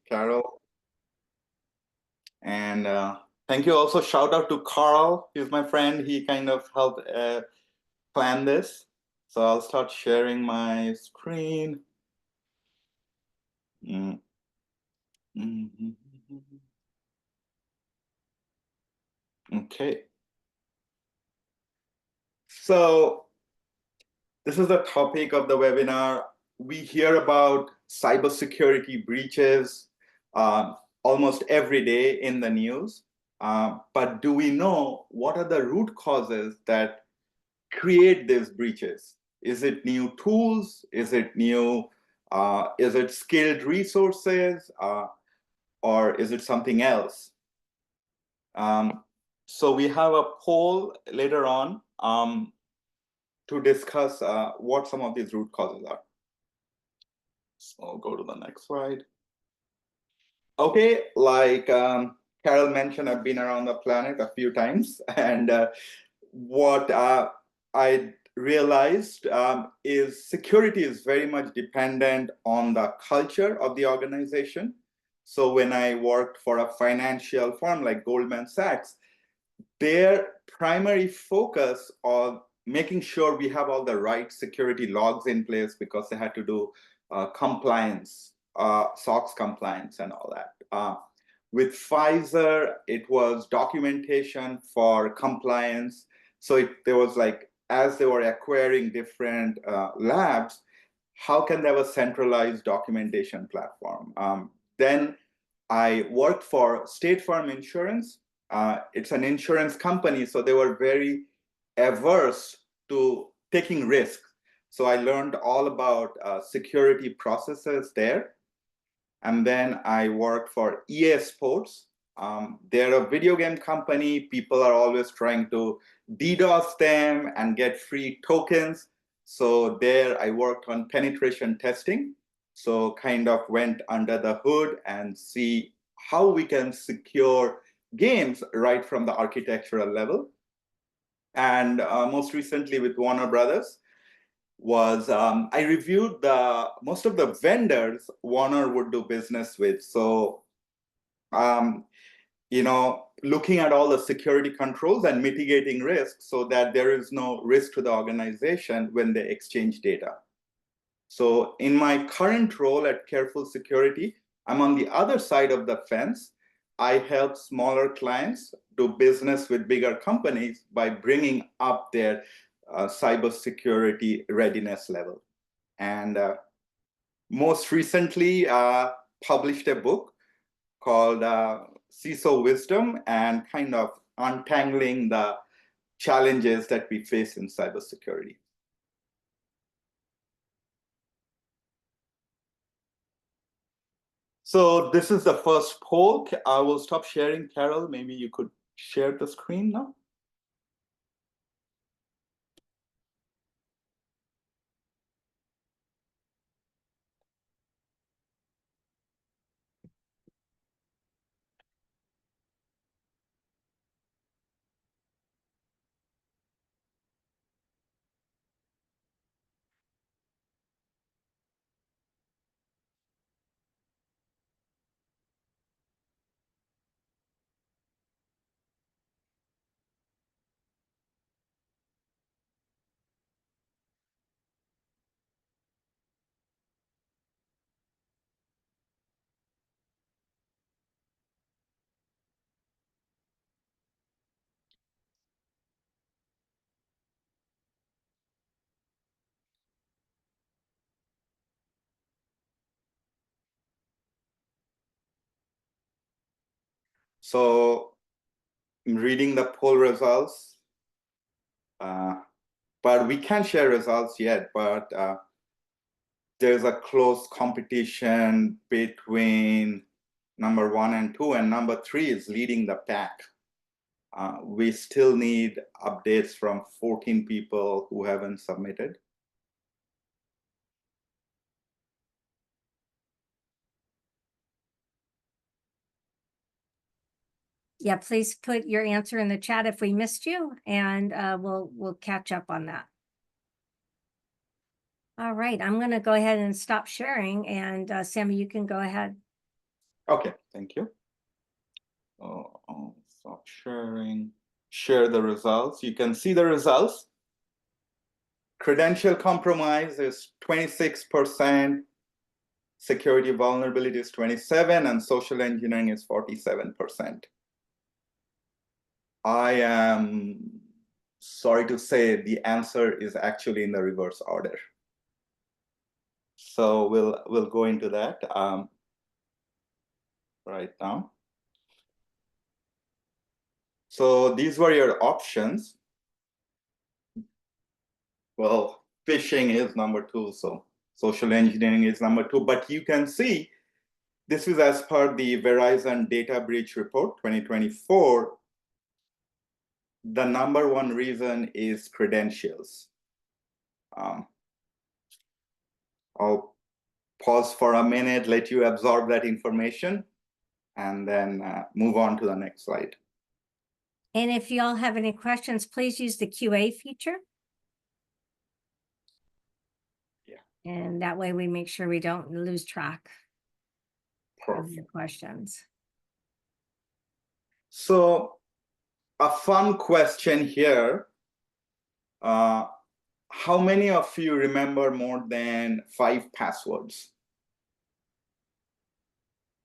Carol. And thank you also. Shout out to Carl. He's my friend. He kind of helped plan this. So I'll start sharing my screen. Mm. Okay. So this is the topic of the webinar. We hear about cybersecurity breaches almost every day in the news. But do we know what are the root causes that create these breaches? Is it new tools? Is it new? Is it skilled resources? Or is it something else? So we have a poll later on to discuss what some of these root causes are. So I'll go to the next slide. Okay, like Carol mentioned, I've been around the planet a few times, and what I realized is security is very much dependent on the culture of the organization. So when I worked for a financial firm like Goldman Sachs, their primary focus on making sure we have all the right security logs in place, because they had to do compliance, SOX compliance and all that. With Pfizer, it was documentation for compliance. So there was like, as they were acquiring different labs, how can they have a centralized documentation platform? Then I worked for State Farm Insurance. It's an insurance company, so they were very averse to taking risks. So I learned all about security processes there. And then I worked for EA Sports. They're a video game company. People are always trying to DDoS them and get free tokens. So there I worked on penetration testing. So kind of went under the hood and see how we can secure games right from the architectural level. And most recently with Warner Brothers was I reviewed most of the vendors Warner would do business with. So, looking at all the security controls and mitigating risk so that there is no risk to the organization when they exchange data. So in my current role at Careful Security, I'm on the other side of the fence. I help smaller clients do business with bigger companies by bringing up their cybersecurity readiness level. And most recently published a book called CISO Wisdom, and kind of untangling the challenges that we face in cybersecurity. So this is the first poll. I will stop sharing. Carol, maybe you could share the screen now. So I'm reading the poll results, but we can't share results yet, but there's a close competition between number 1 and 2, and number 3 is leading the pack. We still need updates from 14 people who haven't submitted. Yeah, please put your answer in the chat if we missed you, and we'll catch up on that. All right, I'm going to go ahead and stop sharing, and Sammy, you can go ahead. Okay, thank you. Stop sharing. Share the results. You can see the results. Credential compromise is 26%, security vulnerability is 27%, and social engineering is 47%. I am sorry to say the answer is actually in the reverse order. So we'll go into that right now. So these were your options. Well, phishing is number 2, so social engineering is number 2. But you can see this is as per the Verizon Data Breach Report 2024. The number 1 reason is credentials. I'll pause for a minute, let you absorb that information, and then move on to the next slide. And if you all have any questions, please use the QA feature. Yeah. And that way we make sure we don't lose track of your questions. So a fun question here. How many of you remember more than 5 passwords?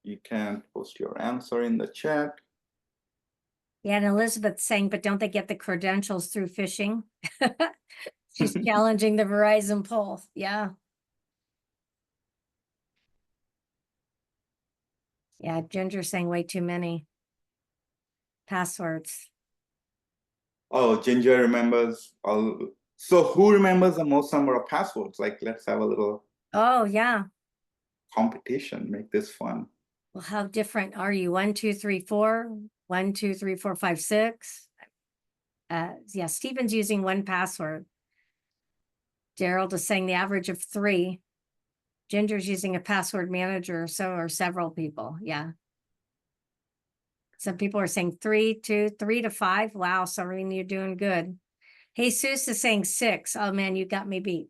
You can post your answer in the chat. Yeah, and Elizabeth's saying, but don't they get the credentials through phishing? She's challenging the Verizon poll. Yeah. Yeah, Ginger's saying way too many passwords. Oh, Ginger remembers all. So who remembers the most number of passwords? Like, let's have a little yeah, competition, make this fun. Well, how different are you? 1, 2, 3, 4, 1, 2, 3, 4, 5, 6. Yeah, Stephen's using 1Password. Gerald is saying the average of 3. Ginger's using a password manager, so are several people. Yeah. Some people are saying 3 to 5. Wow, Serene, you're doing good. Jesus is saying 6. Oh man, you got me beat.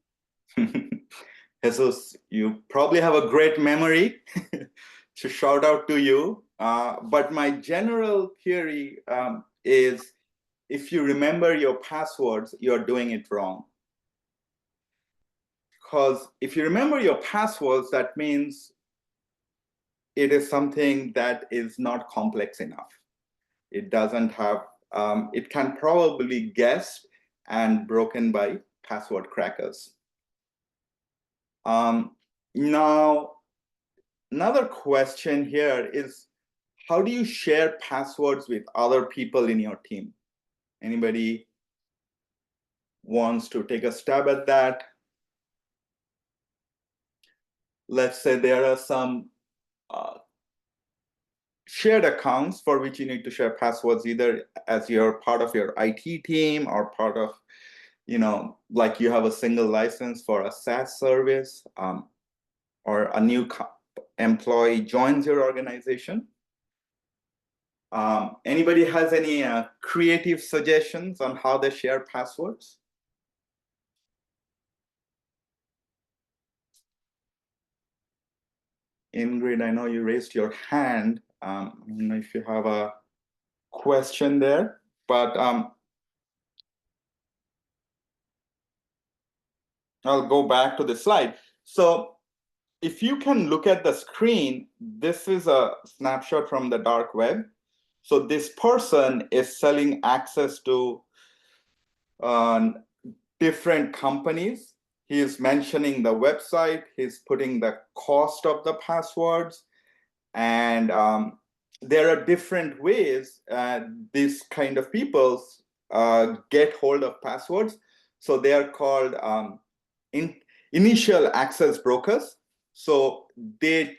Jesus, you probably have a great memory. To shout out to you. But my general theory is if you remember your passwords, you're doing it wrong. Because if you remember your passwords, that means it is something that is not complex enough. It doesn't have, it can probably guessed and broken by password crackers. Now, another question here is, how do you share passwords with other people in your team? Anybody wants to take a stab at that? Let's say there are some shared accounts for which you need to share passwords, either as you're part of your IT team or part of, like you have a single license for a SaaS service, or a new employee joins your organization. Anybody has any creative suggestions on how they share passwords? Ingrid, I know you raised your hand. I don't know if you have a question there, but I'll go back to the slide. So if you can look at the screen, this is a snapshot from the dark web. So this person is selling access to different companies. He is mentioning the website, he's putting the cost of the passwords, and there are different ways these kind of people get hold of passwords. So they are called initial access brokers. So they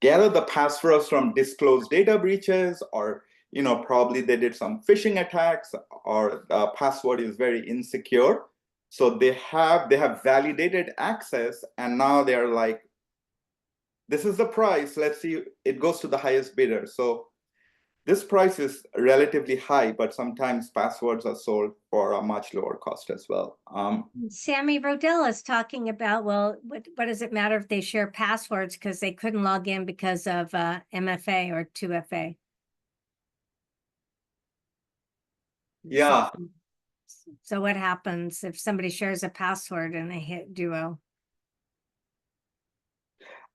gather the passwords from disclosed data breaches, or probably they did some phishing attacks, or the password is very insecure. So they have validated access, and now they're like, this is the price, let's see, it goes to the highest bidder. So this price is relatively high, but sometimes passwords are sold for a much lower cost as well. Sammy Rodell is talking about, well, what does it matter if they share passwords because they couldn't log in because of MFA or 2FA? Yeah. So what happens if somebody shares a password and they hit Duo?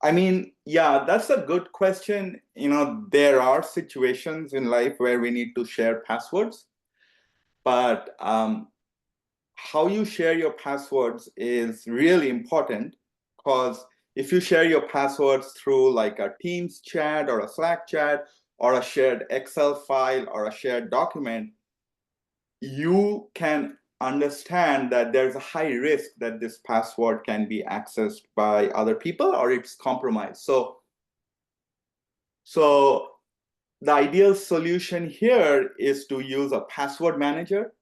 I mean, yeah, that's a good question. You know, there are situations in life where we need to share passwords, but how you share your passwords is really important, because if you share your passwords through like a Teams chat or a Slack chat or a shared Excel file or a shared document, you can understand that there's a high risk that this password can be accessed by other people or it's compromised. So the ideal solution here is to use a password manager,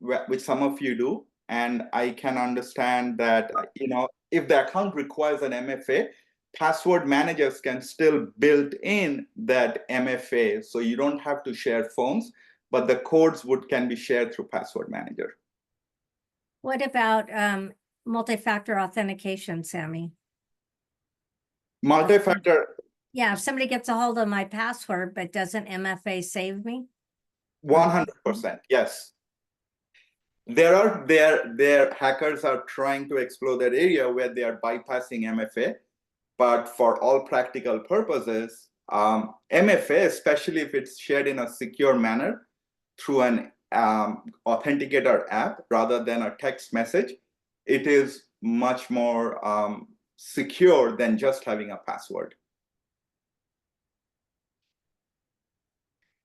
which some of you do. And I can understand that, you know, if the account requires an MFA, password managers can still build in that MFA. So you don't have to share phones, but the codes can be shared through password manager. What about multi-factor authentication, Sammy? Multi-factor. Yeah, if somebody gets a hold of my password, but doesn't MFA save me? 100%, yes. Their hackers are trying to explore that area where they are bypassing MFA, but for all practical purposes, MFA, especially if it's shared in a secure manner through an authenticator app rather than a text message, it is much more secure than just having a password.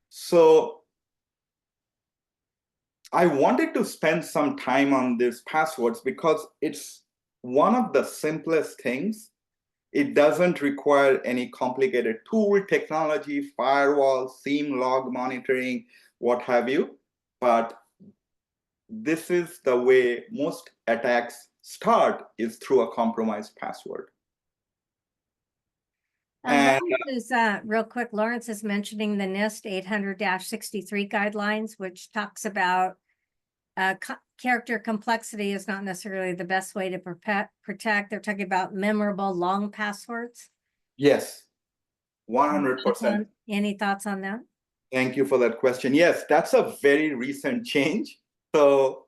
So I wanted to spend some time on these passwords because it's one of the simplest things. It doesn't require any complicated tool, technology, firewall, SIEM log monitoring, what have you. But this is the way most attacks start, is through a compromised password. And Lawrence is, real quick, Lawrence is mentioning the NIST 800-63 guidelines, which talks about character complexity is not necessarily the best way to protect. They're talking about memorable long passwords. yes, 100%. Any thoughts on that? Thank you for that question. Yes, that's a very recent change. So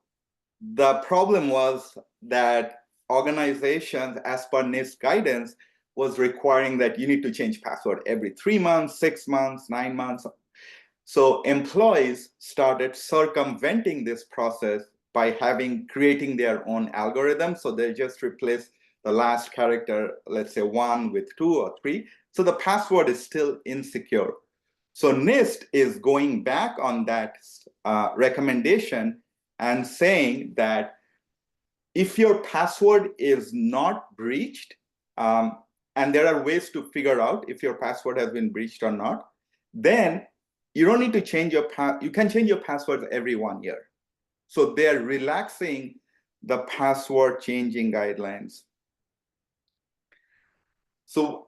the problem was that organizations, as per NIST guidance, was requiring that you need to change password every 3 months, 6 months, 9 months. So employees started circumventing this process by creating their own algorithm. So they just replace the last character, let's say 1 with 2 or 3. So the password is still insecure. So NIST is going back on that recommendation and saying that if your password is not breached, and there are ways to figure out if your password has been breached or not, then you don't need to change you can change your passwords every 1 year. So they're relaxing the password changing guidelines. So,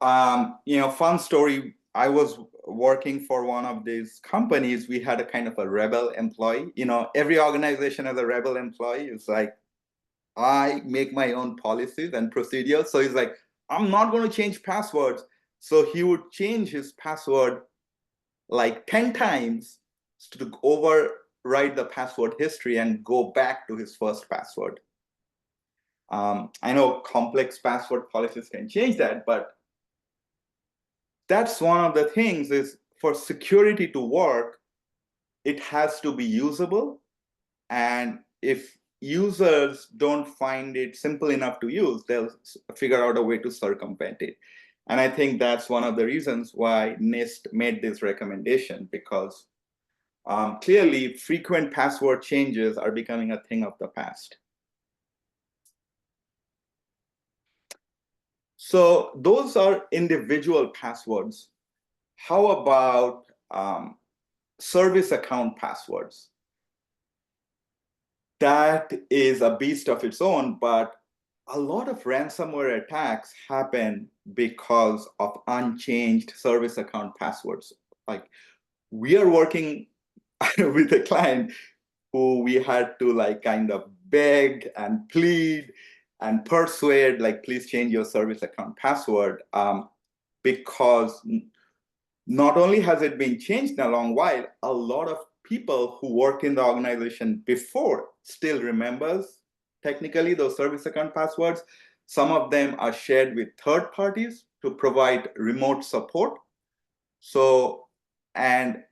you know, fun story, I was working for one of these companies. We had a kind of a rebel employee. You know, every organization has a rebel employee. It's like, I make my own policies and procedures. So he's like, I'm not going to change passwords. So he would change his password like 10 times to override the password history and go back to his first password. I know complex password policies can change that, but that's one of the things is for security to work, it has to be usable. And if users don't find it simple enough to use, they'll figure out a way to circumvent it. And I think that's one of the reasons why NIST made this recommendation, because clearly frequent password changes are becoming a thing of the past. So those are individual passwords. How about service account passwords? That is a beast of its own, but a lot of ransomware attacks happen because of unchanged service account passwords. Like we are working with a client who we had to like kind of beg and plead and persuade, like, please change your service account password, because not only has it been changed in a long while, a lot of people who worked in the organization before still remembers technically those service account passwords. Some of them are shared with third parties to provide remote support. So, and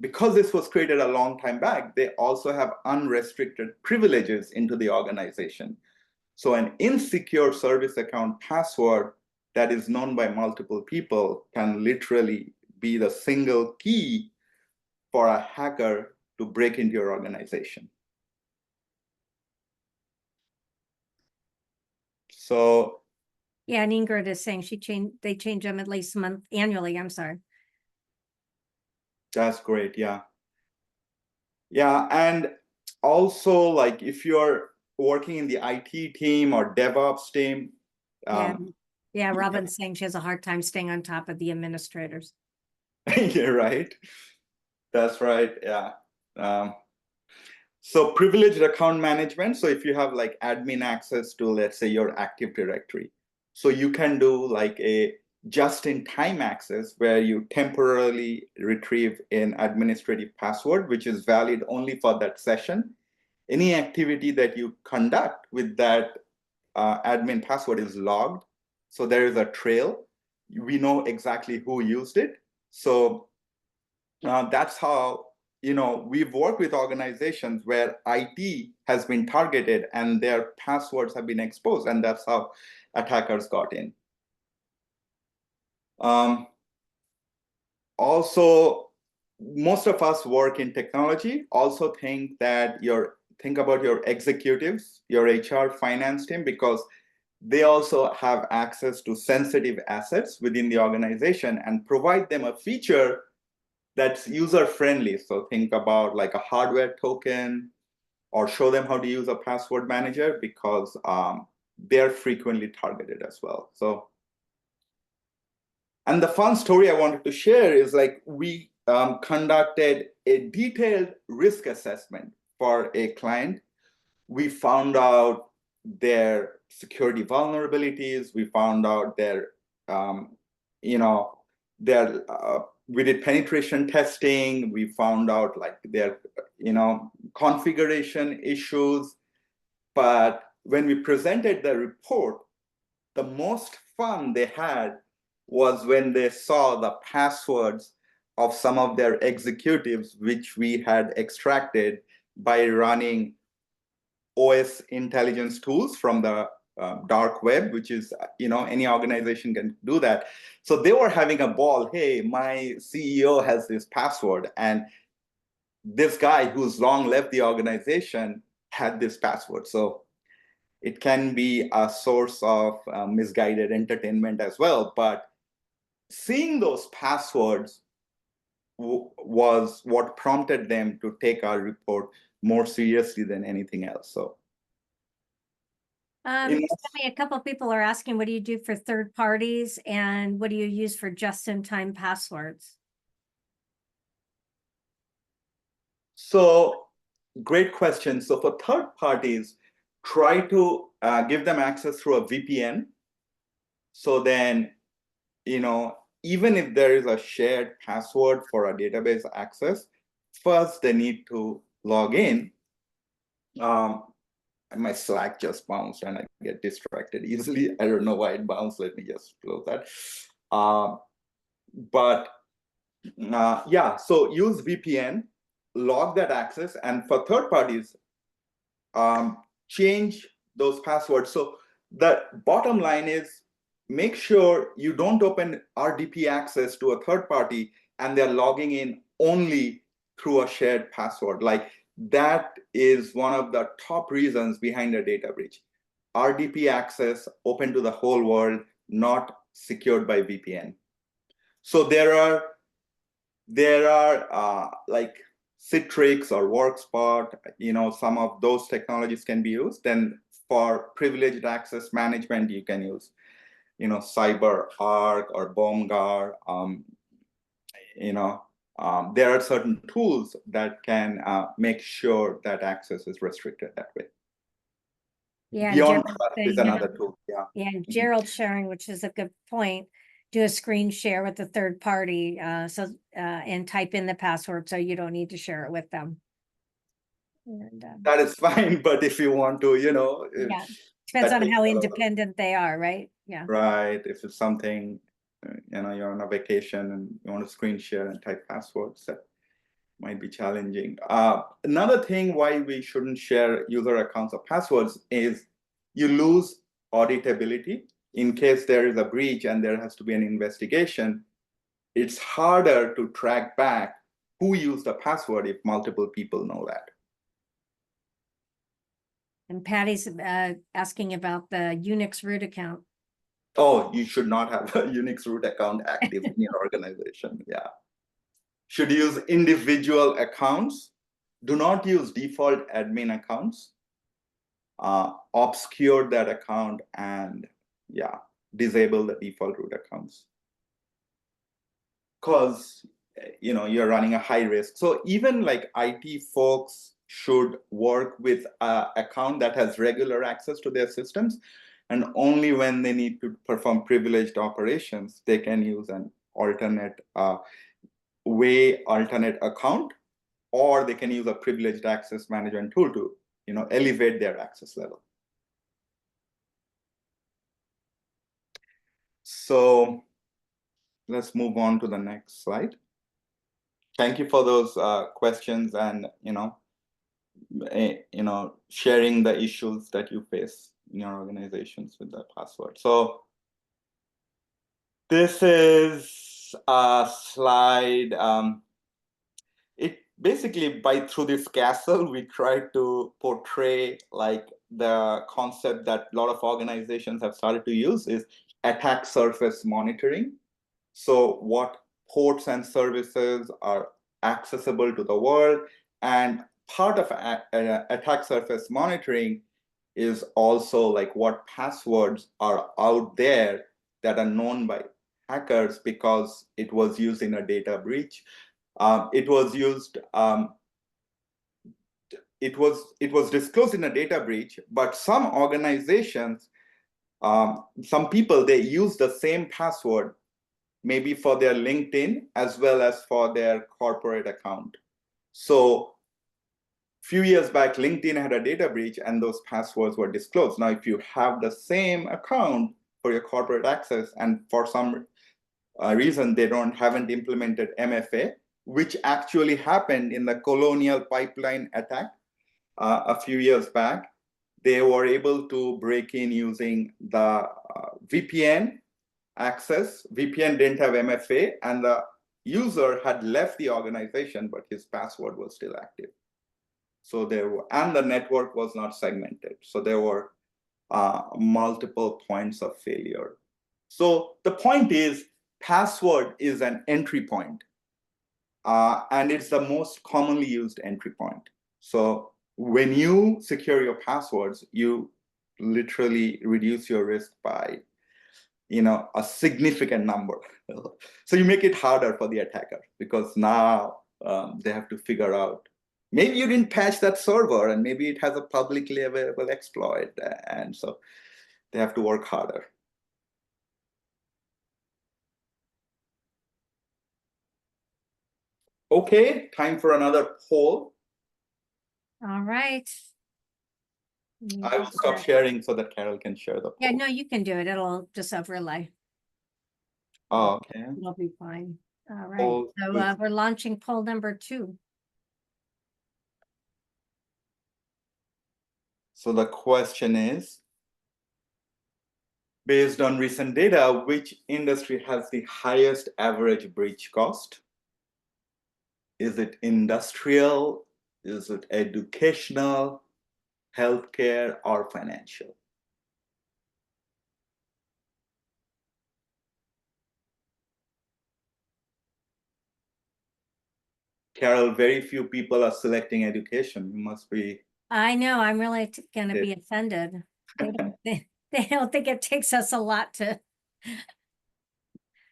because this was created a long time back, they also have unrestricted privileges into the organization. So an insecure service account password that is known by multiple people can literally be the single key for a hacker to break into your organization. So Yeah, and Ingrid is saying they change them at least annually, I'm sorry. that's great, yeah. Yeah, and also, like, if you're working in the IT team or DevOps team, Yeah, Robin's saying she has a hard time staying on top of the administrators. you're right. That's right, yeah. So privileged account management. So if you have like admin access to, let's say, your Active Directory, so you can do like a just-in-time access where you temporarily retrieve an administrative password, which is valid only for that session. Any activity that you conduct with that admin password is logged. So there is a trail. We know exactly who used it. So that's how, we've worked with organizations where IT has been targeted and their passwords have been exposed, and that's how attackers got in. Also, most of us work in technology. Also think about your executives, your HR finance team, because they also have access to sensitive assets within the organization, and provide them a feature that's user friendly. So think about like a hardware token, or show them how to use a password manager, because they're frequently targeted as well. So, and the fun story I wanted to share is, like, we conducted a detailed risk assessment for a client. We found out their security vulnerabilities. We found out their, we did penetration testing. We found out like their, configuration issues. But when we presented the report, the most fun they had was when they saw the passwords of some of their executives, which we had extracted by running OS intelligence tools from the dark web, which is, any organization can do that. So they were having a ball. Hey, my CEO has this password, and this guy who's long left the organization had this password. So it can be a source of misguided entertainment as well. But seeing those passwords was what prompted them to take our report more seriously than anything else. So Sammy, a couple of people are asking, what do you do for third parties, and what do you use for just-in-time passwords? So great question. So for third parties, try to give them access through a VPN. So then, even if there is a shared password for a database access, first they need to log in. My Slack just bounced and I get distracted easily. I don't know why it bounced. Let me just close that. Yeah, so use VPN, log that access, and for third parties, change those passwords. So the bottom line is, make sure you don't open RDP access to a third party and they're logging in only through a shared password. Like, that is one of the top reasons behind a data breach. RDP access open to the whole world, not secured by VPN. So there are like Citrix or WorkSpot, some of those technologies can be used. Then for privileged access management, you can use, CyberArk or BombGuard, there are certain tools that can make sure that access is restricted that way. Yeah, and Beyond Gerald trust is saying, another tool. Yeah. Yeah, and Gerald sharing, which is a good point, do a screen share with the third party, and type in the password, so you don't need to share it with them. And, That is fine, but if you want to, yeah, depends that on takes how a lot of- independent they are, right? Yeah. right. If it's something, you're on a vacation and you want to screen share and type passwords, that might be challenging. Another thing why we shouldn't share user accounts or passwords is you lose auditability. In case there is a breach and there has to be an investigation, it's harder to track back who used the password if multiple people know that. And Patty's asking about the Unix root account. Oh, you should not have a Unix root account active in your organization. Yeah. Should use individual accounts. Do not use default admin accounts. Obscure that account and disable the default root accounts. Because you're running a high risk. So even like IT folks should work with an account that has regular access to their systems, and only when they need to perform privileged operations, they can use an alternate alternate account, or they can use a privileged access management tool to elevate their access level. So let's move on to the next slide. Thank you for those questions and sharing the issues that you face in your organizations with the password. So this is a slide. It basically, through this castle, we try to portray like the concept that a lot of organizations have started to use is attack surface monitoring. So what ports and services are accessible to the world, and part of attack surface monitoring is also like what passwords are out there that are known by hackers because it was used in a data breach. It was used. It was disclosed in a data breach, but some organizations, some people, they use the same password maybe for their LinkedIn as well as for their corporate account. So a few years back, LinkedIn had a data breach and those passwords were disclosed. Now, if you have the same account for your corporate access and for some reason they haven't implemented MFA, which actually happened in the Colonial Pipeline attack a few years back, they were able to break in using the VPN access. VPN didn't have MFA, and the user had left the organization, but his password was still active. So and the network was not segmented. So there were multiple points of failure. So the point is, password is an entry point, and it's the most commonly used entry point. So when you secure your passwords, you literally reduce your risk by a significant number. So you make it harder for the attacker because now they have to figure out, maybe you didn't patch that server and maybe it has a publicly available exploit, and so they have to work harder. Okay, time for another poll. All right. I will stop sharing so that Carol can share the poll. Yeah, no, you can do it. It'll just overlay. Oh, okay. It'll be fine. All right. Poll So we're launching poll number 2. So the question is, based on recent data, which industry has the highest average breach cost? Is it industrial? Is it educational, healthcare, or financial? Carol, very few people are selecting education. You must be. I know, I'm really going to be offended. They don't think it takes us a lot to.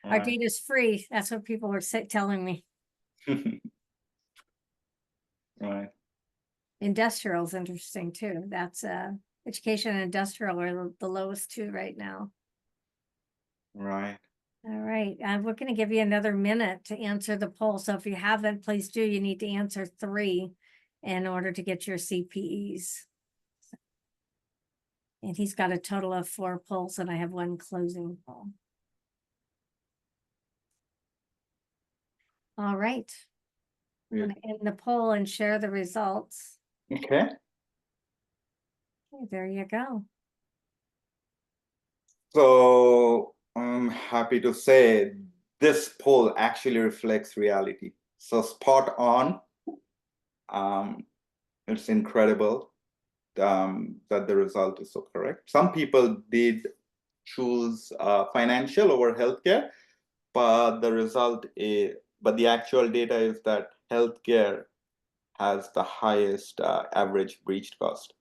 Our data is free. That's what people were telling me. Right. Industrial is interesting too. That's education and industrial are the lowest two right now. Right. All right, we're going to give you another minute to answer the poll. So if you haven't, please do. You need to answer 3 in order to get your CPEs. And he's got a total of 4 polls, and I have 1 closing poll. All right. I'm Yeah. going to end the poll and share the results. Okay. Okay, there you go. So I'm happy to say this poll actually reflects reality. So spot on. It's incredible that the result is so correct. Some people did choose financial over healthcare, but the actual data is that healthcare has the highest average breach cost.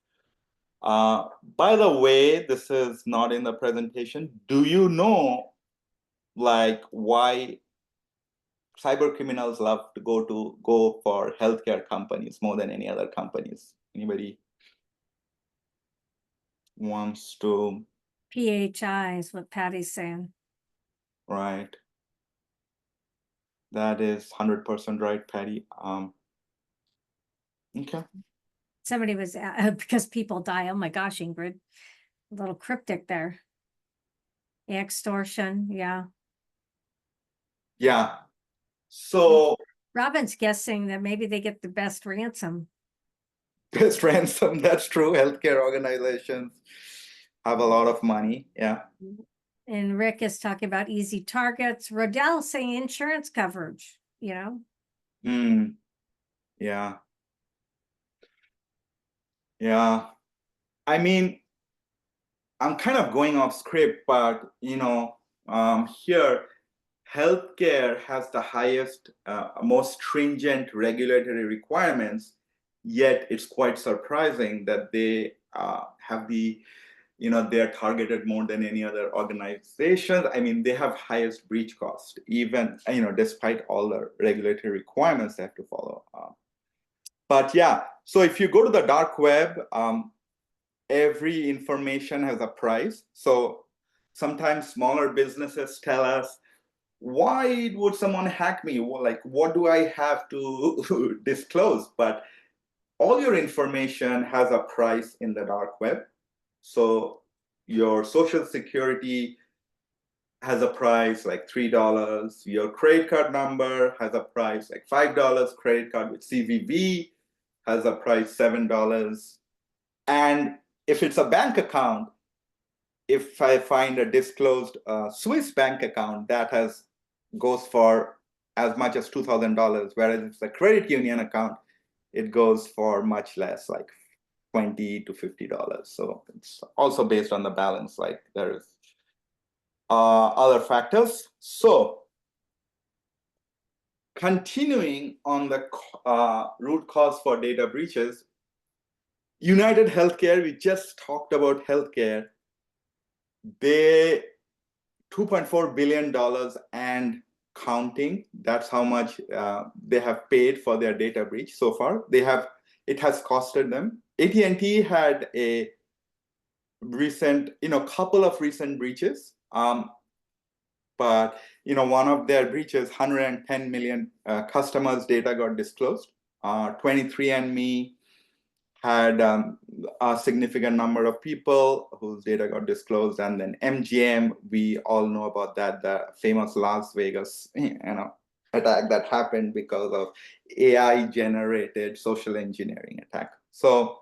By the way, this is not in the presentation. Do you know, like, why cyber criminals love to go for healthcare companies more than any other companies? Anybody wants to? PHI is what Patty's saying. Right. That is 100% right, Patty. Okay. Somebody was because people die. Oh my gosh, Ingrid, a little cryptic there. Extortion, yeah. Yeah. So Robin's guessing that maybe they get the best ransom. best ransom, that's true. Healthcare organizations have a lot of money. Yeah. And Rick is talking about easy targets. Rodell saying insurance coverage, you know. Yeah. Yeah. I mean, I'm kind of going off script, but here, healthcare has the highest, most stringent regulatory requirements. Yet it's quite surprising that they have they're targeted more than any other organizations. I mean, they have highest breach cost, even despite all the regulatory requirements they have to follow. But yeah, so if you go to the dark web, every information has a price. So sometimes smaller businesses tell us, why would someone hack me? Well, like, what do I have to disclose? But all your information has a price in the dark web. So your social security has a price like $3. Your credit card number has a price like $5. Credit card with CVV has a price $7. And if it's a bank account, if I find a disclosed Swiss bank account, that goes for as much as $2,000, whereas if it's a credit union account, it goes for much less, like $20 to $50. So it's also based on the balance, like there is other factors. So continuing on the root cause for data breaches, United Healthcare, we just talked about healthcare. They $2.4 billion and counting. That's how much they have paid for their data breach so far. It has costed them. AT&T had a couple of recent breaches. But one of their breaches, 110 million customers' data got disclosed. 23andMe had a significant number of people whose data got disclosed, and then MGM, we all know about that, the famous Las Vegas attack that happened because of AI-generated social engineering attack. So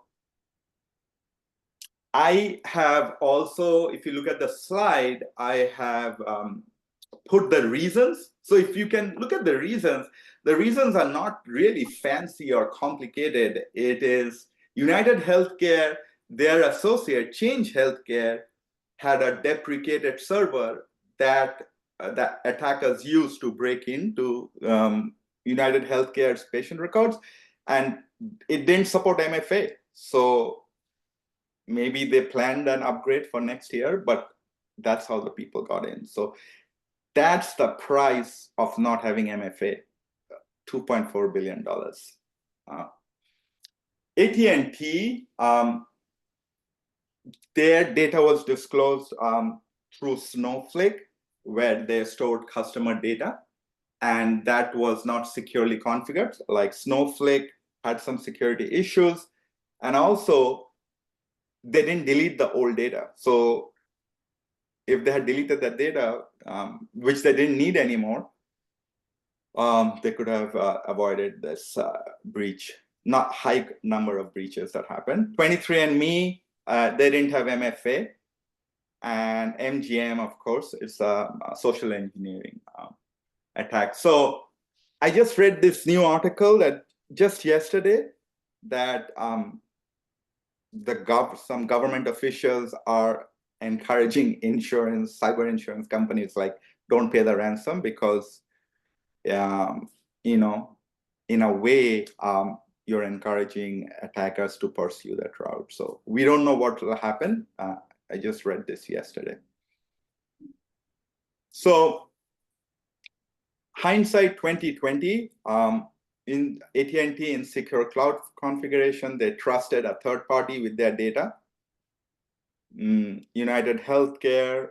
I have also, if you look at the slide, I have put the reasons. So if you can look at the reasons are not really fancy or complicated. It is United Healthcare, their associate, Change Healthcare, had a deprecated server that attackers used to break into United Healthcare's patient records, and it didn't support MFA. So maybe they planned an upgrade for next year, but that's how the people got in. So that's the price of not having MFA. $2.4 billion. AT&T, their data was disclosed through Snowflake, where they stored customer data, and that was not securely configured. Like Snowflake had some security issues, and also they didn't delete the old data. So if they had deleted that data, which they didn't need anymore, they could have avoided this breach. Not high number of breaches that happened. 23andMe, they didn't have MFA, and MGM, of course, it's a social engineering attack. So I just read this new article that just yesterday that some government officials are encouraging cyber insurance companies, like, don't pay the ransom, because in a way, you're encouraging attackers to pursue that route. So we don't know what will happen. I just read this yesterday. So hindsight 2020, in AT&T in secure cloud configuration, they trusted a third party with their data. United Healthcare,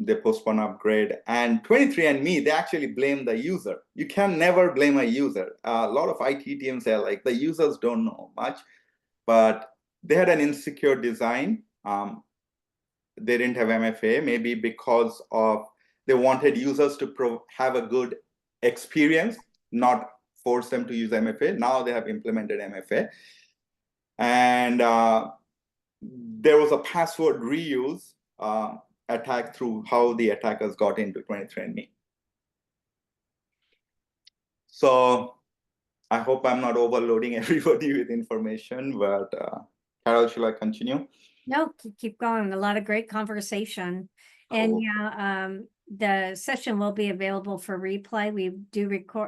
they postpone upgrade, and 23andMe, they actually blame the user. You can never blame a user. A lot of IT teams say, like, the users don't know much, but they had an insecure design. They didn't have MFA, maybe because of they wanted users to have a good experience, not force them to use MFA. Now they have implemented MFA. And there was a password reuse attack through how the attackers got into 23andMe. So I hope I'm not overloading everybody with information, but Carol, shall I continue? No, keep going. A lot of great conversation. And yeah, the session will be available for replay.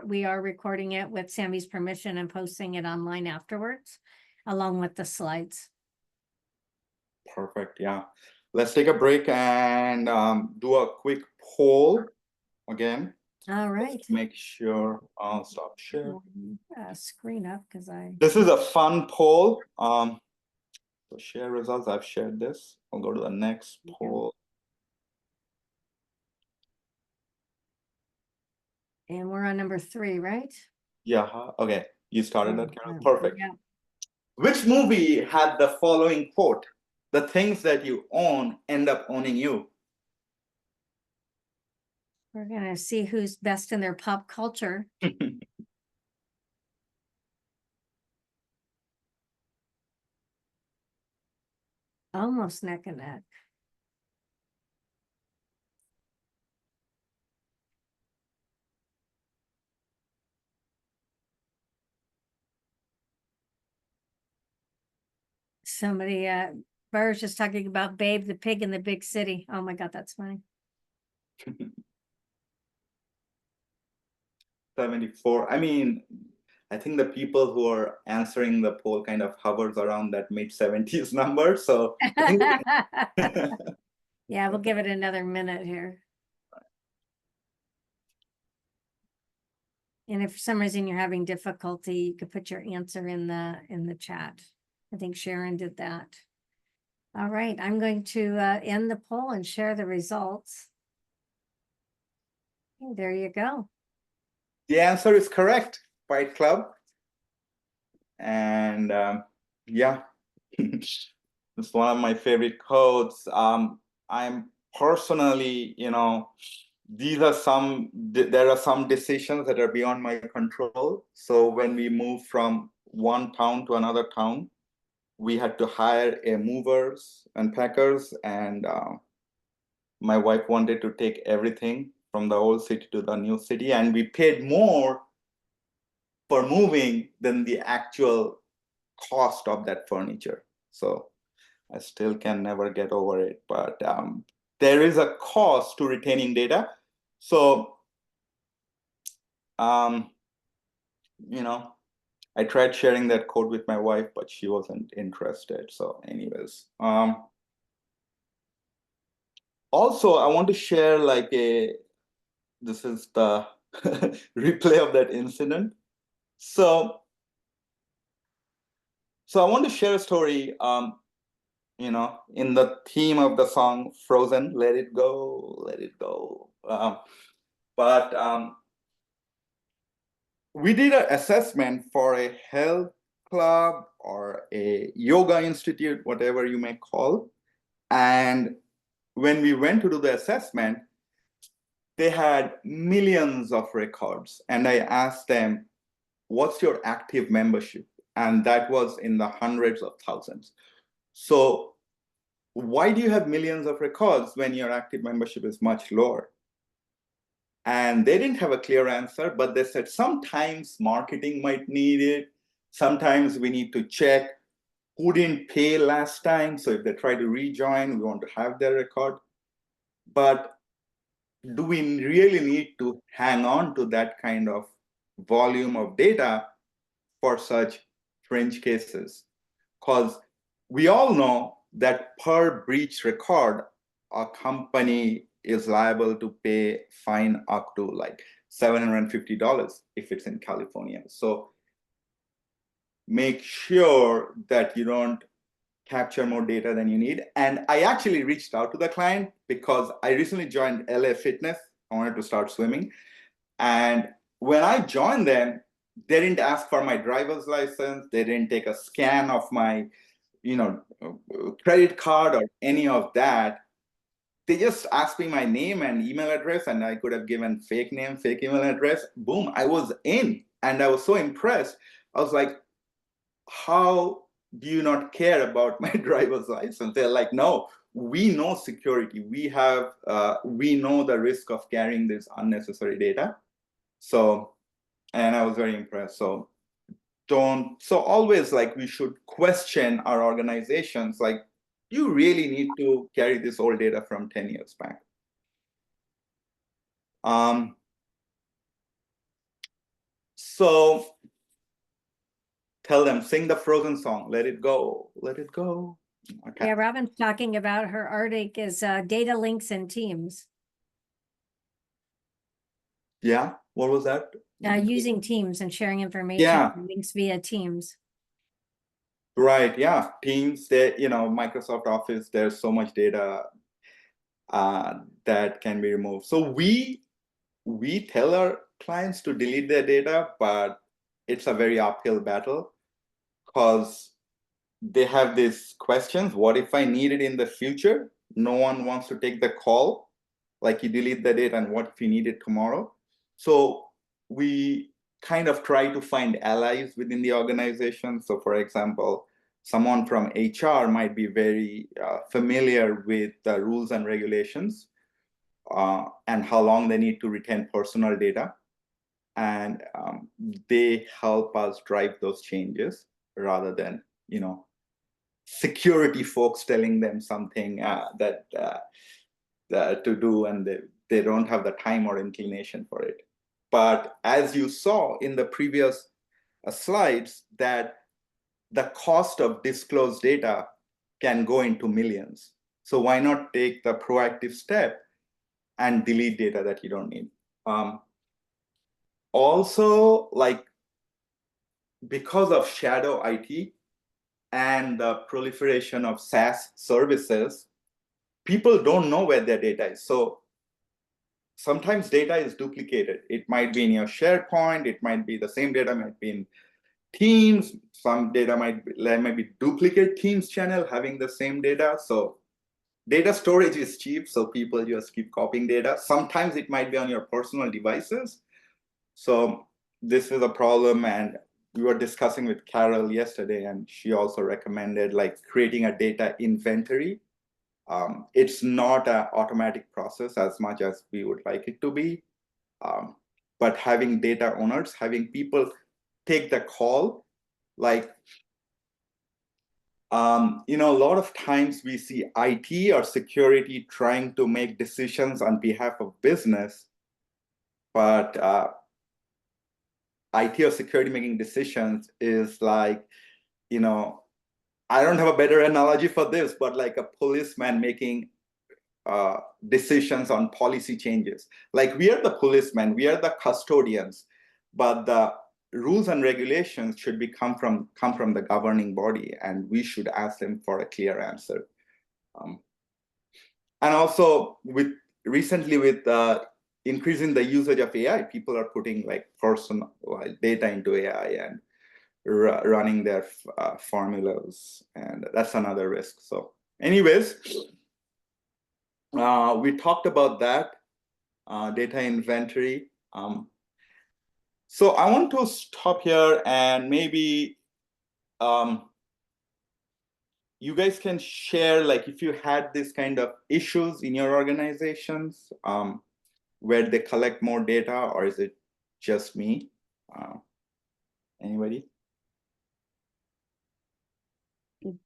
We are recording it with Sammy's permission and posting it online afterwards, along with the slides. Perfect. Yeah. Let's take a break and do a quick poll again. All right. Let's make sure I'll stop share. Screen up because This is a fun poll. So share results. I've shared this. I'll go to the next poll. And we're on number 3, right? Yeah. Okay. You started that, Carol. Perfect. Yeah. Which movie had the following quote? The things that you own end up owning you. We're going to see who's best in their pop culture. Almost neck and neck. Somebody, Burr's just talking about Babe the Pig in the Big City. Oh my God, that's funny. 74. I mean, I think the people who are answering the poll kind of hovers around that mid-70s number. So I think yeah, we'll give it another minute here. And if for some reason you're having difficulty, you could put your answer in the chat. I think Sharon did that. All right, I'm going to end the poll and share the results. Okay, there you go. the answer is correct, Fight Club. And yeah, it's one of my favorite quotes. I'm personally, there are some decisions that are beyond my control. So when we moved from one town to another town, we had to hire movers and packers, and my wife wanted to take everything from the old city to the new city, and we paid more for moving than the actual cost of that furniture. So I still can never get over it, but there is a cost to retaining data. So, I tried sharing that code with my wife, but she wasn't interested. So anyways, also I want to share this is the replay of that incident. So I want to share a story, in the theme of the song Frozen, let it go, let it go. But we did an assessment for a health club or a yoga institute, whatever you may call. And when we went to do the assessment, they had millions of records. And I asked them, what's your active membership? And that was in the hundreds of thousands. So why do you have millions of records when your active membership is much lower? And they didn't have a clear answer, but they said sometimes marketing might need it. Sometimes we need to check who didn't pay last time. So if they try to rejoin, we want to have their record. But do we really need to hang on to that kind of volume of data for such fringe cases? Because we all know that per breach record, a company is liable to pay fine up to like $750 if it's in California. So make sure that you don't capture more data than you need. And I actually reached out to the client because I recently joined LA Fitness. I wanted to start swimming. And when I joined them, they didn't ask for my driver's license. They didn't take a scan of my, credit card or any of that. They just asked me my name and email address, and I could have given fake name, fake email address. Boom, I was in. And I was so impressed. I was like, how do you not care about my driver's license? They're like, no, we know security. We know the risk of carrying this unnecessary data. So, and I was very impressed. So always, like, we should question our organizations, like, you really need to carry this old data from 10 years back. So tell them, sing the Frozen song, let it go, let it go. Okay. Yeah, Robin's talking about her Arctic is data links and Teams. Yeah, what was that? Using Teams and sharing information. Yeah. Links via Teams. Right, yeah. Teams, Microsoft Office, there's so much data that can be removed. So we tell our clients to delete their data, but it's a very uphill battle because they have these questions. What if I need it in the future? No one wants to take the call. Like, you delete the data, and what if you need it tomorrow? So we kind of try to find allies within the organization. So for example, someone from HR might be very familiar with the rules and regulations and how long they need to retain personal data. And they help us drive those changes rather than, security folks telling them something to do, and they don't have the time or inclination for it. But as you saw in the previous slides, that the cost of disclosed data can go into millions. So why not take the proactive step and delete data that you don't need? Also, like, because of shadow IT and the proliferation of SaaS services, people don't know where their data is. So sometimes data is duplicated. It might be in your SharePoint. It might be the same data might be in Teams. Some data might be duplicate Teams channel having the same data. So data storage is cheap, so people just keep copying data. Sometimes it might be on your personal devices. So this is a problem, and we were discussing with Carol yesterday, and she also recommended like creating a data inventory. It's not an automatic process as much as we would like it to be, but having data owners, having people take the call, like, a lot of times we see IT or security trying to make decisions on behalf of business, but IT or security making decisions is like, I don't have a better analogy for this, but like a policeman making decisions on policy changes. Like, we are the policemen, we are the custodians, but the rules and regulations should come from the governing body, and we should ask them for a clear answer. And also recently with increasing the usage of AI, people are putting like personal data into AI and running their formulas, and that's another risk. So anyways, we talked about that, data inventory. So I want to stop here, and maybe you guys can share, like, if you had this kind of issues in your organizations where they collect more data, or is it just me? Anybody?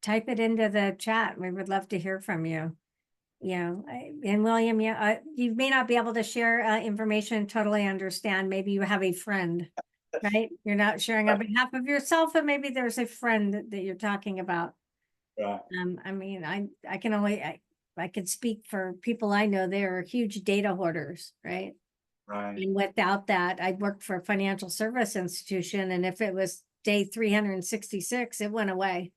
Type it into the chat. We would love to hear from you. And William, you may not be able to share information, totally understand. Maybe you have a friend, right? You're not sharing on behalf of yourself, but maybe there's a friend that you're talking about. Right. I mean, I can only, I can speak for people I know. They are huge data hoarders, right? Right. And without that, I worked for a financial service institution, and if it was day 366, it went away.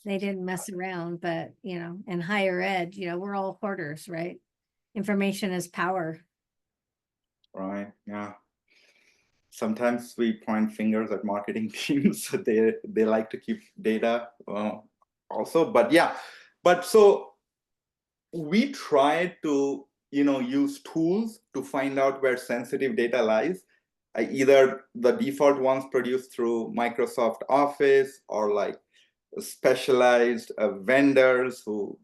They didn't mess around, but in higher ed, we're all hoarders, right? Information is power. Right. Yeah. Sometimes we point fingers at marketing teams. They like to keep data also, but yeah. But so we try to use tools to find out where sensitive data lies. Either the default ones produced through Microsoft Office, or like specialized vendors who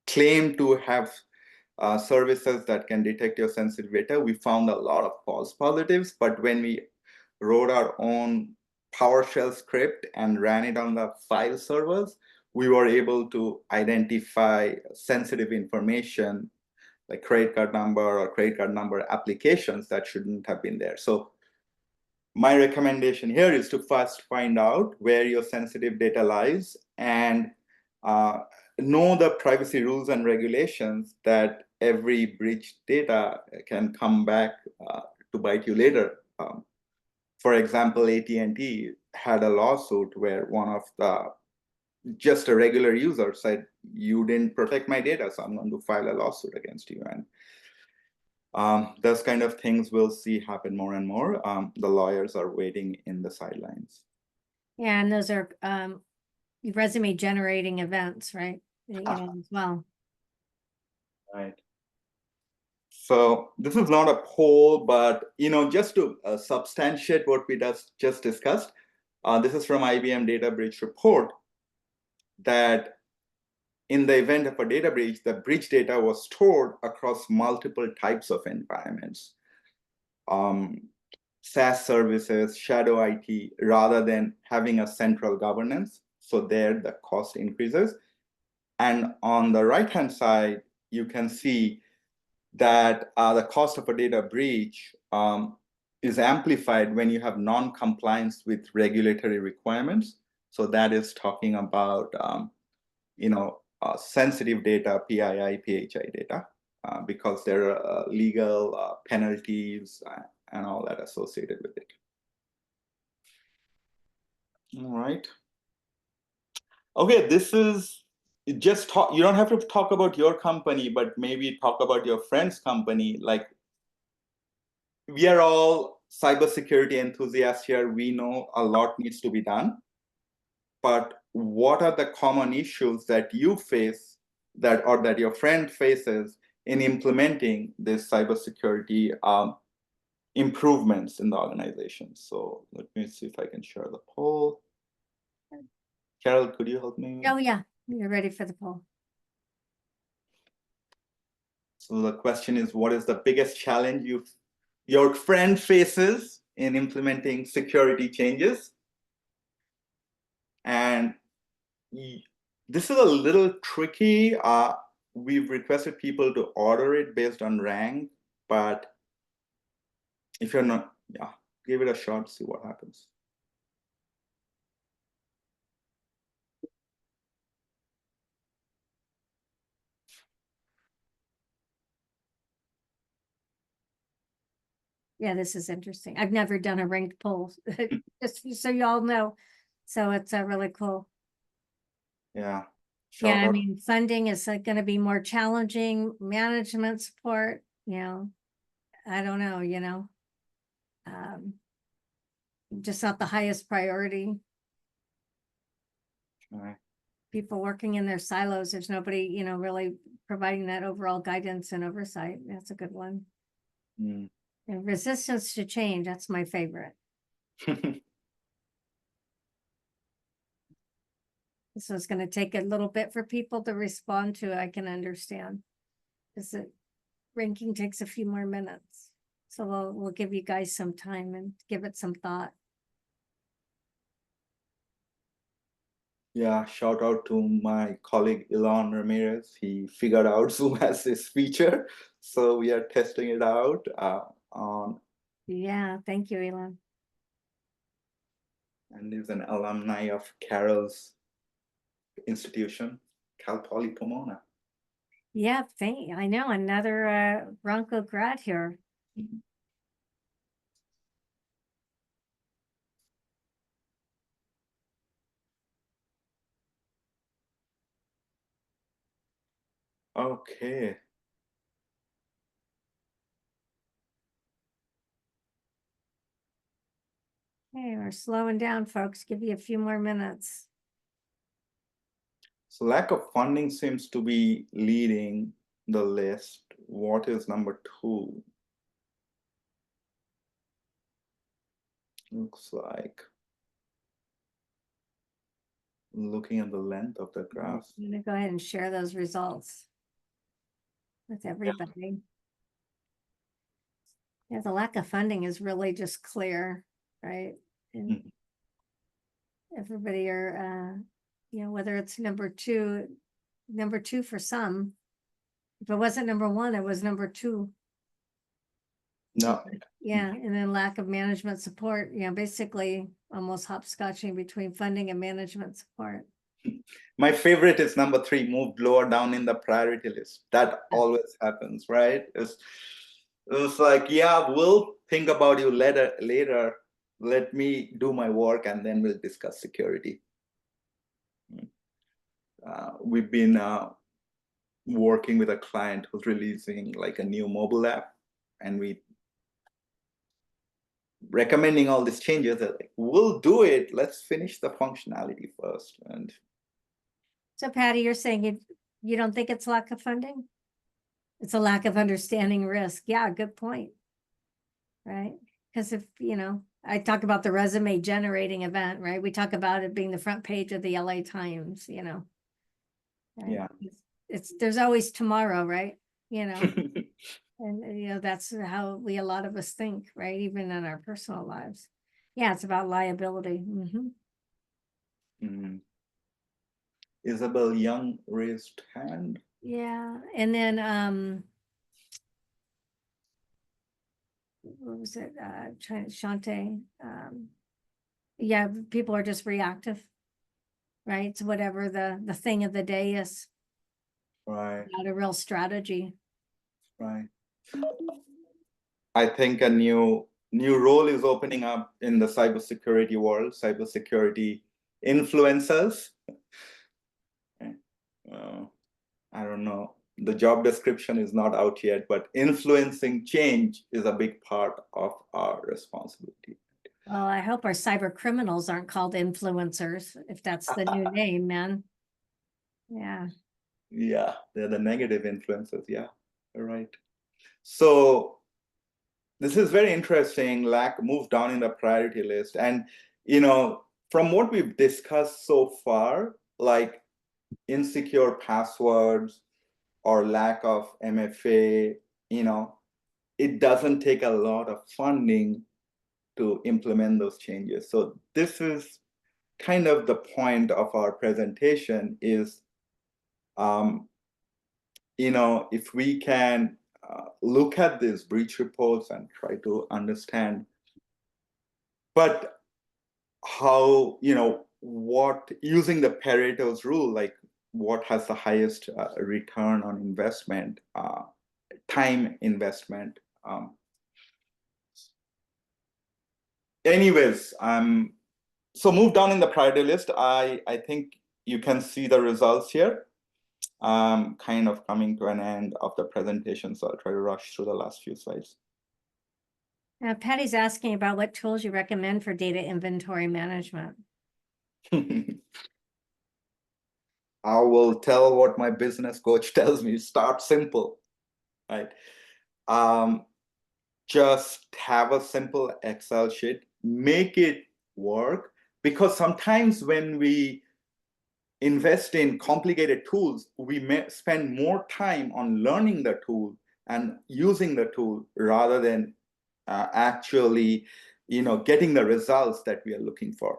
claim to have services that can detect your sensitive data. We found a lot of false positives, but when we wrote our own PowerShell script and ran it on the file servers, we were able to identify sensitive information like credit card number or credit card number applications that shouldn't have been there. So my recommendation here is to first find out where your sensitive data lies, and know the privacy rules and regulations that every breached data can come back to bite you later. For example, AT&T had a lawsuit where one of just a regular user said, you didn't protect my data, so I'm going to file a lawsuit against you. And those kind of things we'll see happen more and more. The lawyers are waiting in the sidelines. Yeah, and those are resume generating events, right? As well. Right. So this is not a poll, but just to substantiate what we just discussed, this is from IBM Data Breach Report, that in the event of a data breach, the breach data was stored across multiple types of environments. SaaS services, shadow IT, rather than having a central governance. So there the cost increases. And on the right-hand side, you can see that the cost of a data breach is amplified when you have non-compliance with regulatory requirements. So that is talking about sensitive data, PII, PHI data, because there are legal penalties and all that associated with it. All right. Okay, this is just talk. You don't have to talk about your company, but maybe talk about your friend's company. Like, we are all cybersecurity enthusiasts here. We know a lot needs to be done. But what are the common issues that you face or that your friend faces in implementing this cybersecurity improvements in the organization? So let me see if I can share the poll. Carol, could you help me? Oh yeah, you're ready for the poll. So the question is, what is the biggest challenge your friend faces in implementing security changes? And this is a little tricky. We've requested people to order it based on rank, but if you're not, yeah, give it a shot, see what happens. Yeah, this is interesting. I've never done a ranked poll, just so y'all know. So it's really cool. Yeah. Yeah, Shout I out. mean, funding is going to be more challenging, management support, I don't know, just not the highest priority. Right. People working in their silos, there's nobody, really providing that overall guidance and oversight. That's a good one. Mm. And resistance to change, that's my favorite. So it's going to take a little bit for people to respond to it. I can understand. Because the ranking takes a few more minutes. So we'll give you guys some time and give it some thought. Yeah, shout out to my colleague Elon Ramirez. He figured out Zoom has this feature, so we are testing it out on. Yeah, thank you, Elon. And he's an alumni of Carol's institution, Cal Poly Pomona. Yeah, I know another Bronco grad here. Mhm. Okay. Hey, we're slowing down, folks. Give you a few more minutes. So lack of funding seems to be leading the list. What is number 2? Looks like, looking at the length of the graph. I'm gonna go ahead and share those results with everybody. Yeah, the lack of funding is really just clear, right? And Mhm. everybody are, whether it's number two for some. If it wasn't number 1, it was number 2. No. Yeah, and then lack of management support, basically almost hopscotching between funding and management support. My favorite is number 3, moved lower down in the priority list. That always happens, right? It's like, yeah, we'll think about you later. Let me do my work and then we'll discuss security. We've been working with a client who's releasing like a new mobile app, and we recommending all these changes. They're like, we'll do it. Let's finish the functionality first. And So Patty, you're saying you don't think it's lack of funding? It's a lack of understanding risk. Yeah, good point. Right? Because if, I talk about the resume generating event, right? We talk about it being the front page of the LA Times, right? yeah. There's always tomorrow, right? And that's how a lot of us think, right? Even in our personal lives. Yeah, it's about liability. Isabel Young raised hand. Yeah, and then what was it? Shante. Yeah, people are just reactive, right? To whatever the thing of the day is. Right. Not a real strategy. Right. I think a new role is opening up in the cybersecurity world, cybersecurity influencers. I don't know. The job description is not out yet, but influencing change is a big part of our responsibility. Well, I hope our cyber criminals aren't called influencers, if that's the new name, man. Yeah. Yeah, they're the negative influences. Yeah, you're right. So this is very interesting. Move down in the priority list, and from what we've discussed so far, like insecure passwords or lack of MFA, it doesn't take a lot of funding to implement those changes. So this is kind of the point of our presentation is, if we can look at these breach reports and try to understand, but how, what, using the Pareto's rule, like what has the highest return on investment, time investment. anyways, so move down in the priority list. I think you can see the results here. Kind of coming to an end of the presentation, so I'll try to rush through the last few slides. Now, Patty's asking about what tools you recommend for data inventory management. I will tell what my business coach tells me. Start simple, right? Just have a simple Excel sheet, make it work, because sometimes when we invest in complicated tools, we may spend more time on learning the tool and using the tool rather than actually, getting the results that we are looking for.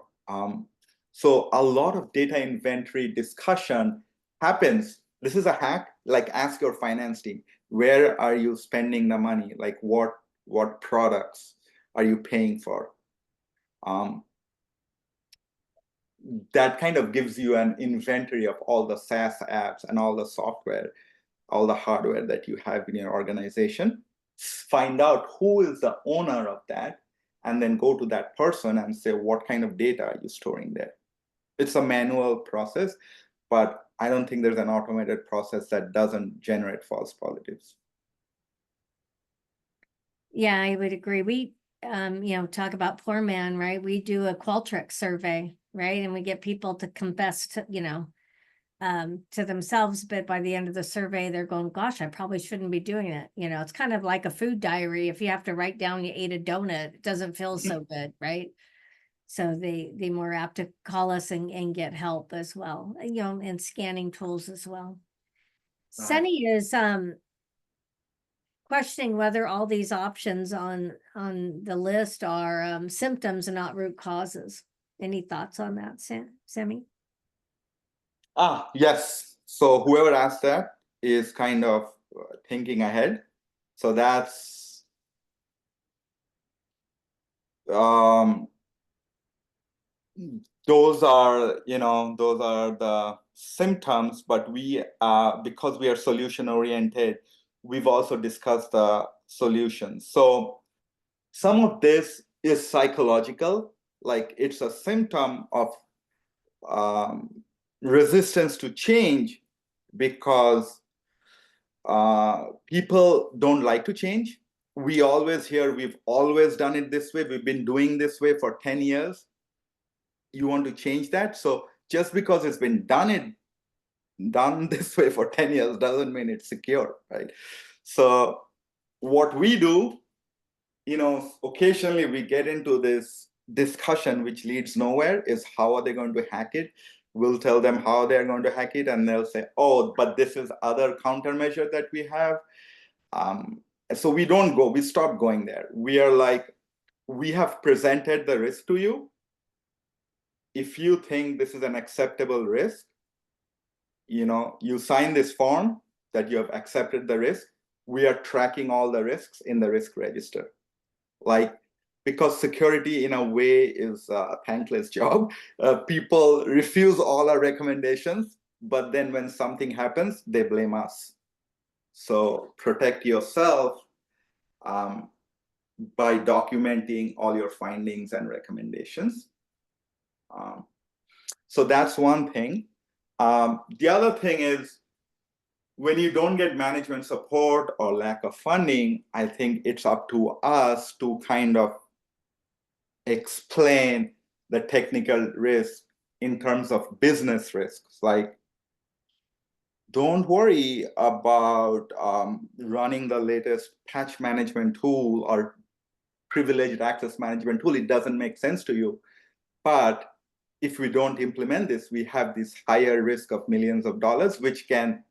So a lot of data inventory discussion happens. This is a hack. Like, ask your finance team, where are you spending the money? Like, what products are you paying for? That kind of gives you an inventory of all the SaaS apps and all the software, all the hardware that you have in your organization. Find out who is the owner of that, and then go to that person and say, what kind of data are you storing there? It's a manual process, but I don't think there's an automated process that doesn't generate false positives. Yeah, I would agree. We, talk about poor man, right? We do a Qualtrics survey, right? And we get people to confess to, to themselves, but by the end of the survey, they're going, gosh, I probably shouldn't be doing it. It's kind of like a food diary. If you have to write down you ate a donut, it doesn't feel so good, right? So they more apt to call us and get help as well, and scanning tools as well. Right. Sunny is questioning whether all these options on the list are symptoms and not root causes. Any thoughts on that, Semi? Yes. So whoever asked that is kind of thinking ahead. So that's those are the symptoms, but we because we are solution oriented, we've also discussed the solutions. So some of this is psychological, like it's a symptom of resistance to change, because people don't like to change. We always hear, we've always done it this way, we've been doing this way for 10 years. You want to change that? So just because it's been done this way for 10 years doesn't mean it's secure, right? So what we do, occasionally we get into this discussion which leads nowhere, is how are they going to hack it? We'll tell them how they're going to hack it, and they'll say, oh, but this is other countermeasure that we have. So we stop going there. We are like, we have presented the risk to you. If you think this is an acceptable risk, you sign this form that you have accepted the risk. We are tracking all the risks in the risk register. Like, because security in a way is a thankless job. People refuse all our recommendations, but then when something happens, they blame us. So protect yourself by documenting all your findings and recommendations. So that's one thing. The other thing is, when you don't get management support or lack of funding, I think it's up to us to kind of explain the technical risk in terms of business risks. Like, don't worry about running the latest patch management tool or privileged access management tool. It doesn't make sense to you. But if we don't implement this, we have this higher risk of millions of dollars, which can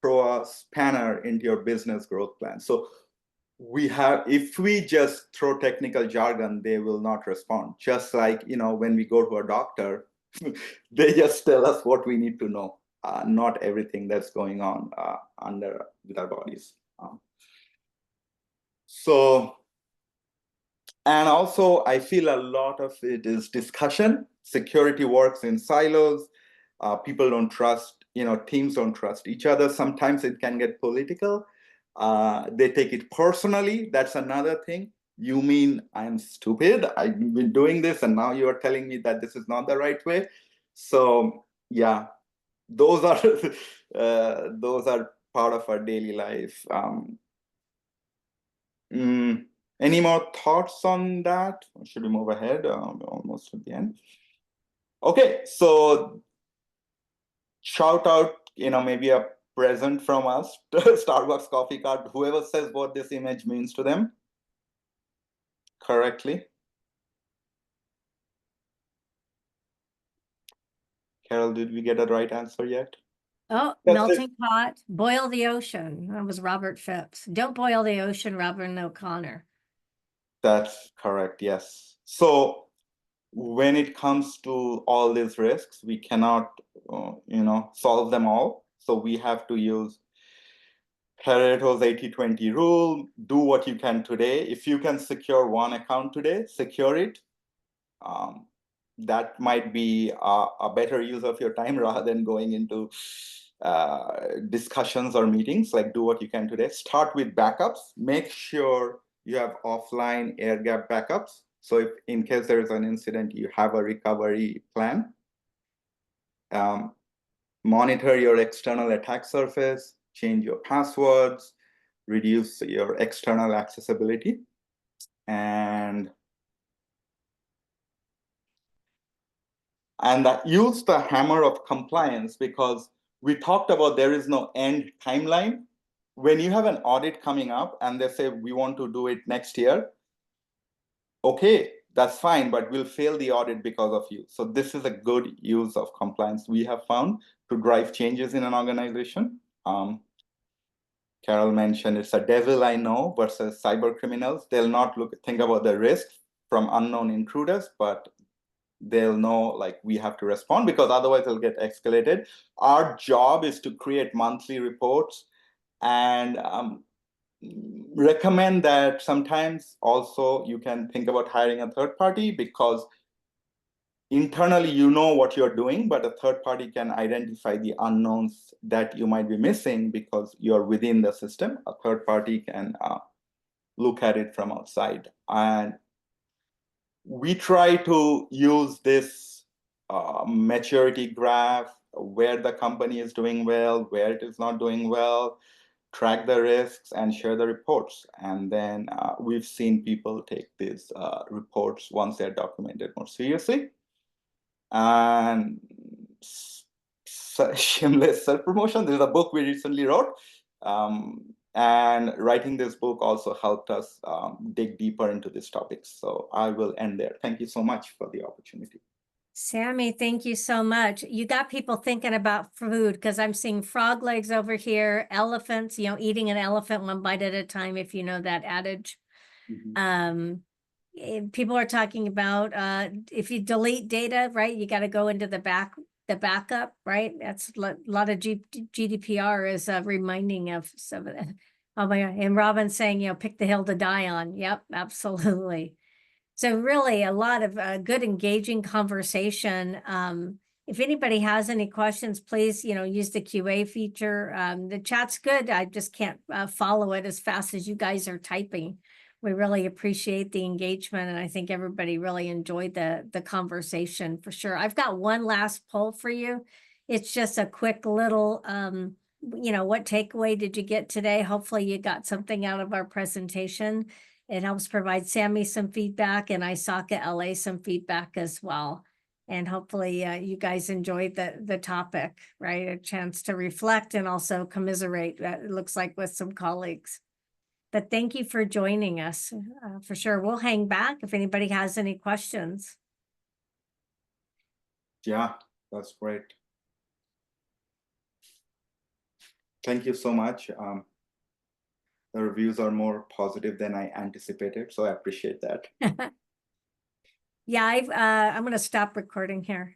throw a spanner into your business growth plan. So if we just throw technical jargon, they will not respond. Just like, when we go to a doctor, they just tell us what we need to know, not everything that's going on with our bodies. And also, I feel a lot of it is discussion. Security works in silos. People don't trust, teams don't trust each other. Sometimes it can get political. They take it personally. That's another thing. you mean I'm stupid? I've been doing this and now you're telling me that this is not the right way. So yeah, those are those are part of our daily life. Any more thoughts on that? Or should we move ahead? Almost at the end. Okay, so shout out, maybe a present from us, Starbucks coffee card, whoever says what this image means to them correctly. Carol, did we get a right answer yet? Oh, melting pot, boil the ocean. That was Robert Phipps. Don't boil the ocean, Robin O'Connor. That's correct, yes. So when it comes to all these risks, we cannot, solve them all. So we have to use Pareto's 80-20 rule. Do what you can today. If you can secure one account today, secure it. That might be a better use of your time rather than going into discussions or meetings. Like, do what you can today. Start with backups. Make sure you have offline air gap backups. So if in case there is an incident, you have a recovery plan. Monitor your external attack surface, change your passwords, reduce your external accessibility, and use the hammer of compliance, because we talked about there is no end timeline. When you have an audit coming up and they say, we want to do it next year, okay, that's fine, but we'll fail the audit because of you. So this is a good use of compliance we have found to drive changes in an organization. Carol mentioned it's a devil I know versus cyber criminals. They'll not think about the risk from unknown intruders, but they'll know, like, we have to respond, because otherwise it'll get escalated. Our job is to create monthly reports and recommend that sometimes also you can think about hiring a third party, because internally you know what you're doing, but a third party can identify the unknowns that you might be missing because you're within the system. A third party can look at it from outside. And we try to use this maturity graph, where the company is doing well, where it is not doing well, track the risks, and share the reports. And then we've seen people take these reports once they're documented more seriously. And shameless self-promotion, this is a book we recently wrote. And writing this book also helped us dig deeper into these topics. So I will end there. Thank you so much for the opportunity. Sammy, thank you so much. You got people thinking about food, because I'm seeing frog legs over here, elephants, eating an elephant one bite at a time, if you know that adage. People are talking about if you delete data, right, you got to go into the backup, right? That's a lot of GDPR is reminding of some of that. Oh my God. And Robin's saying, pick the hill to die on. Yep, absolutely. So really a lot of good engaging conversation. If anybody has any questions, please, use the QA feature. The chat's good. I just can't follow it as fast as you guys are typing. We really appreciate the engagement, and I think everybody really enjoyed the conversation for sure. I've got one last poll for you. It's just a quick little, what takeaway did you get today? Hopefully you got something out of our presentation. It helps provide Sammy some feedback and ISACA LA some feedback as well. And hopefully you guys enjoyed the topic, right? A chance to reflect and also commiserate, it looks like, with some colleagues. But thank you for joining us. For sure, we'll hang back if anybody has any questions. Yeah, that's great. Thank you so much. The reviews are more positive than I anticipated, so I appreciate that. Yeah, I'm going to stop recording here.